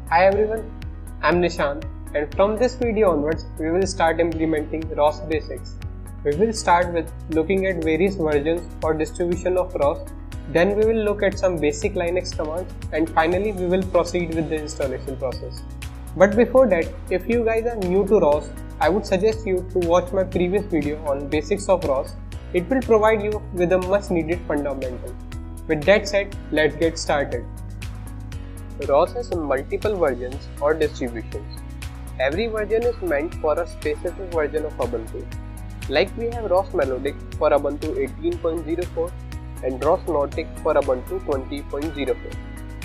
Hi everyone, I'm Nishant, and from this video onwards we will start implementing ROS basics. We will start with looking at various versions or distribution of ROS, then we will look at some basic Linux commands, and finally we will proceed with the installation process. But before that, if you guys are new to ROS, I would suggest you to watch my previous video on basics of ROS. It will provide you with a much needed fundamental. With that said, let's get started. ROS has multiple versions or distributions. Every version is meant for a specific version of Ubuntu. Like we have ROS Melodic for Ubuntu 18.04 and ROS Nautic for Ubuntu 20.04.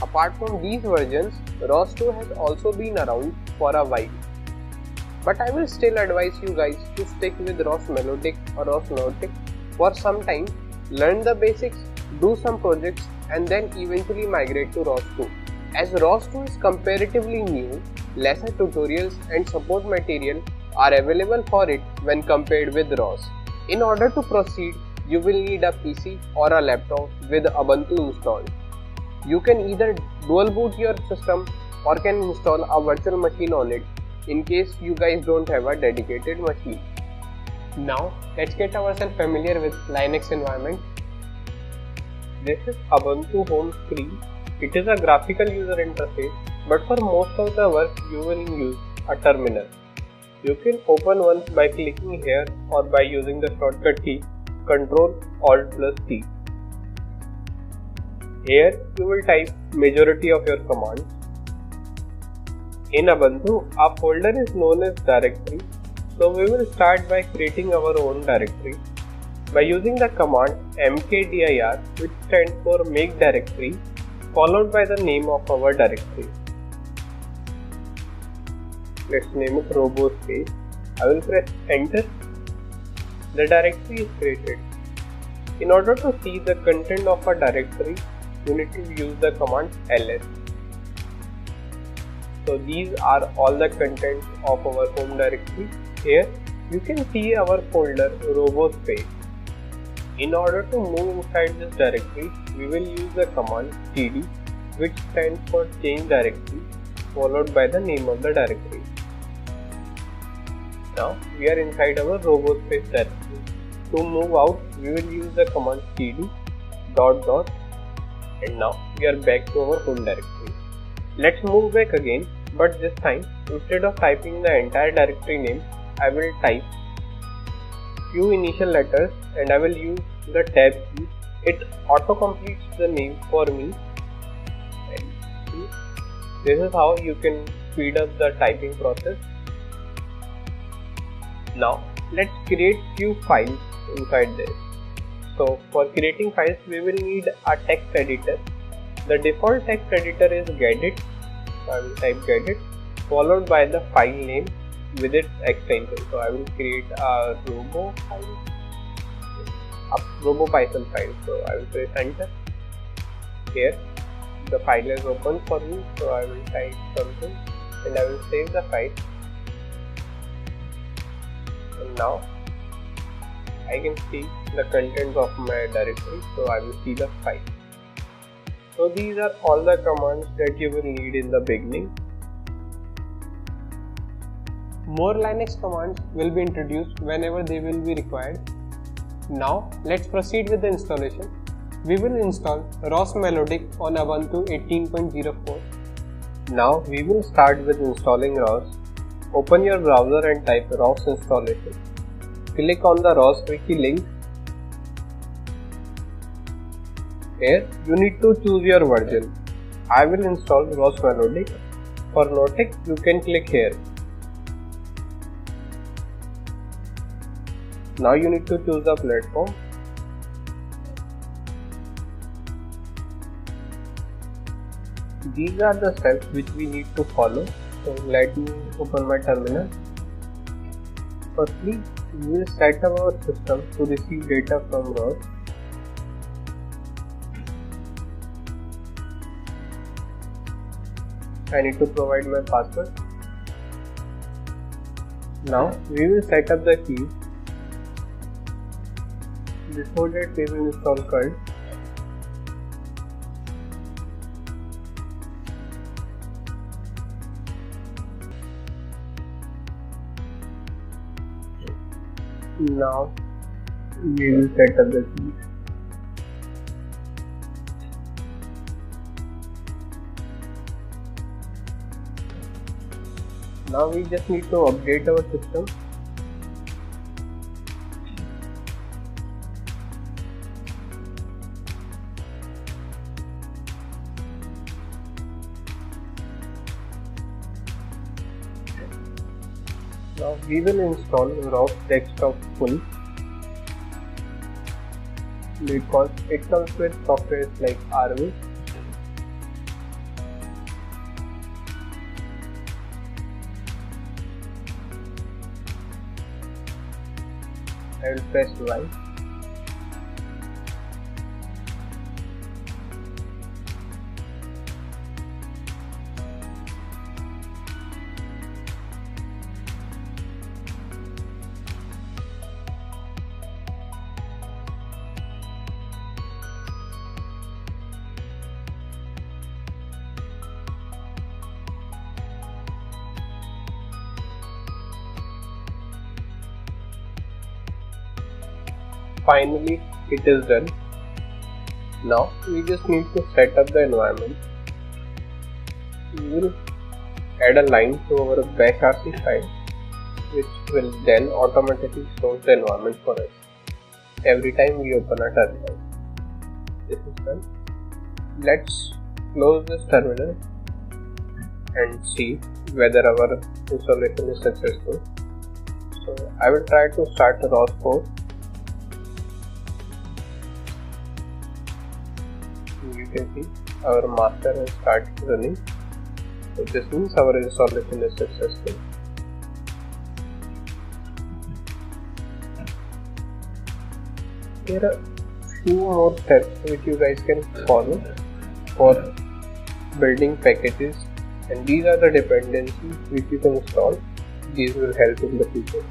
Apart from these versions, ROS 2 has also been around for a while. But I will still advise you guys to stick with ROS Melodic or ROS Nautic for some time, learn the basics, do some projects, and then eventually migrate to ROS 2. As ROS 2 is comparatively new, lesser tutorials and support material are available for it when compared with ROS. In order to proceed, you will need a PC or a laptop with Ubuntu installed. You can either dual boot your system or can install a virtual machine on it in case you guys don't have a dedicated machine. Now let's get ourselves familiar with Linux environment. This is Ubuntu home screen. It is a graphical user interface, but for most of the work you will use a terminal. You can open one by clicking here or by using the shortcut key Ctrl+Alt+T. Here you will type majority of your commands. In Ubuntu, a folder is known as directory, so we will start by creating our own directory by using the command mkdir, which stands for make directory, followed by the name of our directory. Let's name it RoboSpace. I will press enter. The directory is created. In order to see the content of a directory, you need to use the command ls. So these are all the contents of our home directory. Here you can see our folder RoboSpace. In order to move inside this directory, we will use the command cd, which stands for change directory, followed by the name of the directory. Now we are inside our RoboSpace directory. To move out, we will use the command cd ... and now we are back to our home directory. Let's move back again, but this time instead of typing the entire directory name, I will type few initial letters and I will use the tab key. It auto completes the name for me. And this is how you can speed up the typing process. Now let's create few files inside this. So for creating files we will need a text editor. The default text editor is Gedit. So I will type Gedit followed by the file name with its extension. So I will create a robo file, a robo Python file. So I will press enter. Here the file is open for me, so I will type something and I will save the file. And now I can see the contents of my directory, so I will see the file. So these are all the commands that you will need in the beginning. More Linux commands will be introduced whenever they will be required. Now let's proceed with the installation. We will install ROS Melodic on Ubuntu 18.04. Now we will start with installing ROS. Open your browser and type ROS installation. Click on the ROS wiki link. Here you need to choose your version. I will install ROS Melodic. For Nautic you can click here. Now you need to choose the platform. These are the steps which we need to follow. So let me open my terminal. Firstly, we will set up our system to receive data from ROS. I need to provide my password. Now we will set up the keys. Before that we will install curl. Now we will set up the keys. Now we just need to update our system. Now we will install ROS Desktop Full because it comes with softwares like RV. I will press Y. Finally, it is done. Now we just need to set up the environment. We will add a line to our bashrc file, which will then automatically store the environment for us every time we open a terminal. This is done. Let's close this terminal and see whether our installation is successful. So I will try to start the ROS port. You can see our master has started running, so this means our installation is successful. There are few more steps which you guys can follow for building packages, and these are the dependencies which you can install. These will help in the future.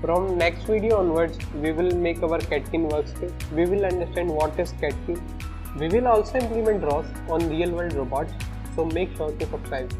From next video onwards, we will make our Catkin workspace. We will understand what is Catkin. We will also implement ROS on real world robots, so make sure to subscribe.